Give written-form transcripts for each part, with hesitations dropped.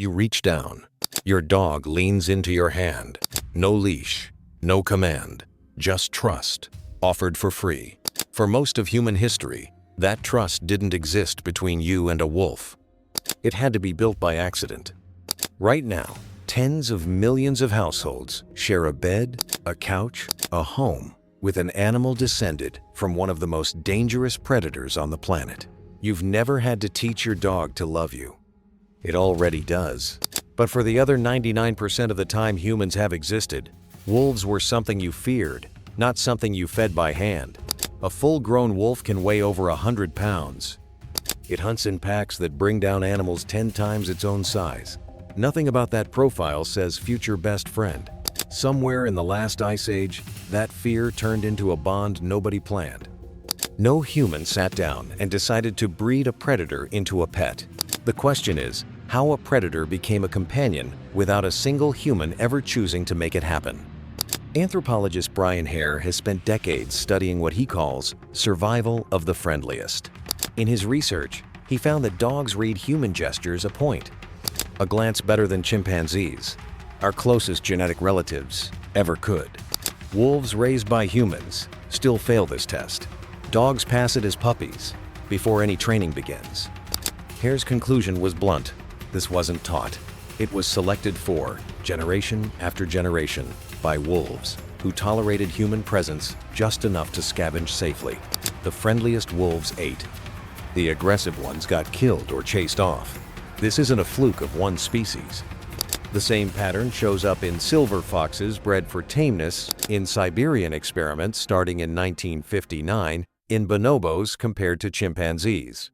You reach down. Your dog leans into your hand. No leash, no command, just trust, offered for free. For most of human history, that trust didn't exist between you and a wolf. It had to be built by accident. Right now, tens of millions of households share a bed, a couch, a home with an animal descended from one of the most dangerous predators on the planet. You've never had to teach your dog to love you. It already does. But for the other 99% of the time humans have existed, wolves were something you feared, not something you fed by hand. A full-grown wolf can weigh over 100 pounds. It hunts in packs that bring down animals 10 times its own size. Nothing about that profile says future best friend. Somewhere in the last ice age, that fear turned into a bond nobody planned. No human sat down and decided to breed a predator into a pet. The question is, how a predator became a companion without a single human ever choosing to make it happen. Anthropologist Brian Hare has spent decades studying what he calls survival of the friendliest. In his research, he found that dogs read human gestures a point. A glance better than chimpanzees, our closest genetic relatives, ever could. Wolves raised by humans still fail this test. Dogs pass it as puppies, before any training begins. Hare's conclusion was blunt. This wasn't taught. It was selected for, generation after generation, by wolves who tolerated human presence just enough to scavenge safely. The friendliest wolves ate. The aggressive ones got killed or chased off. This isn't a fluke of one species. The same pattern shows up in silver foxes bred for tameness in Siberian experiments starting in 1959 in bonobos compared to chimpanzees,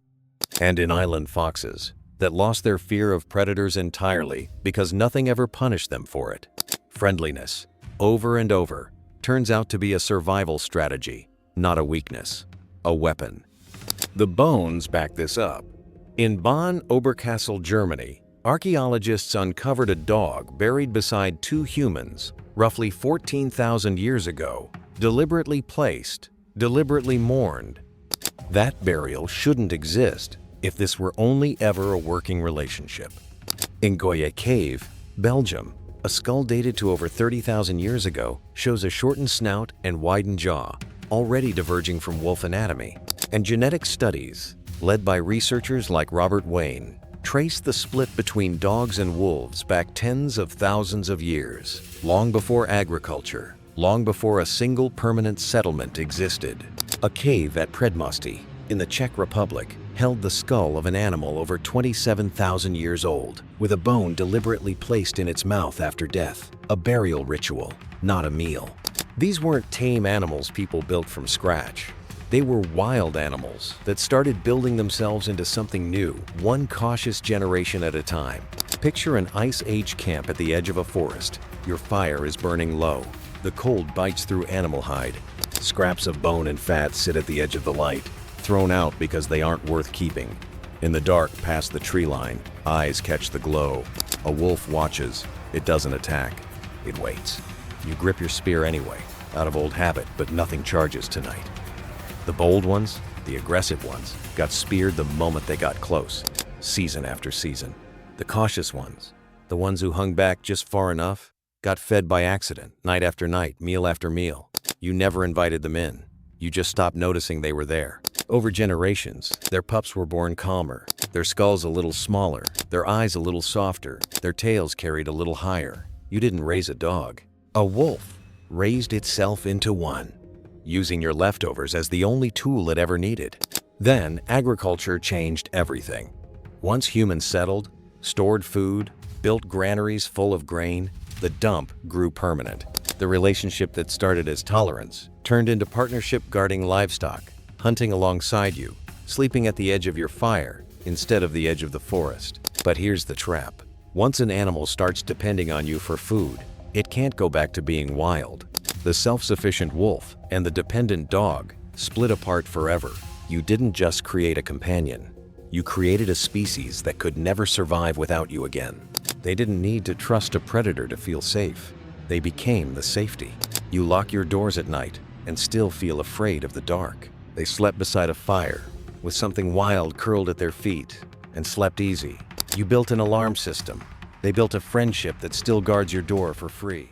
and in island foxes that lost their fear of predators entirely because nothing ever punished them for it. Friendliness, over and over, turns out to be a survival strategy, not a weakness, a weapon. The bones back this up. In Bonn-Oberkassel, Germany, archaeologists uncovered a dog buried beside two humans, roughly 14,000 years ago, deliberately placed, deliberately mourned. That burial shouldn't exist if this were only ever a working relationship. In Goyet Cave, Belgium, a skull dated to over 30,000 years ago shows a shortened snout and widened jaw, already diverging from wolf anatomy. And genetic studies, led by researchers like Robert Wayne, trace the split between dogs and wolves back tens of thousands of years, long before agriculture, long before a single permanent settlement existed. A cave at Předmostí, in the Czech Republic, held the skull of an animal over 27,000 years old, with a bone deliberately placed in its mouth after death, a burial ritual, not a meal. These weren't tame animals people built from scratch. They were wild animals that started building themselves into something new, one cautious generation at a time. Picture an Ice Age camp at the edge of a forest. Your fire is burning low. The cold bites through animal hide. Scraps of bone and fat sit at the edge of the light, thrown out because they aren't worth keeping. In the dark past the tree line, eyes catch the glow. A wolf watches. It doesn't attack. It waits. You grip your spear anyway, out of old habit, but nothing charges tonight. The bold ones, the aggressive ones, got speared the moment they got close, season after season. The cautious ones, the ones who hung back just far enough, got fed by accident, night after night, meal after meal. You never invited them in. You just stopped noticing they were there. Over generations, their pups were born calmer, their skulls a little smaller, their eyes a little softer, their tails carried a little higher. You didn't raise a dog. A wolf raised itself into one, using your leftovers as the only tool it ever needed. Then, agriculture changed everything. Once humans settled, stored food, built granaries full of grain, the dump grew permanent. The relationship that started as tolerance turned into partnership guarding livestock, hunting alongside you, sleeping at the edge of your fire instead of the edge of the forest. But here's the trap. Once an animal starts depending on you for food, it can't go back to being wild. The self-sufficient wolf and the dependent dog split apart forever. You didn't just create a companion. You created a species that could never survive without you again. They didn't need to trust a predator to feel safe. They became the safety. You lock your doors at night and still feel afraid of the dark. They slept beside a fire with something wild curled at their feet and slept easy. You built an alarm system They built a friendship that still guards your door for free.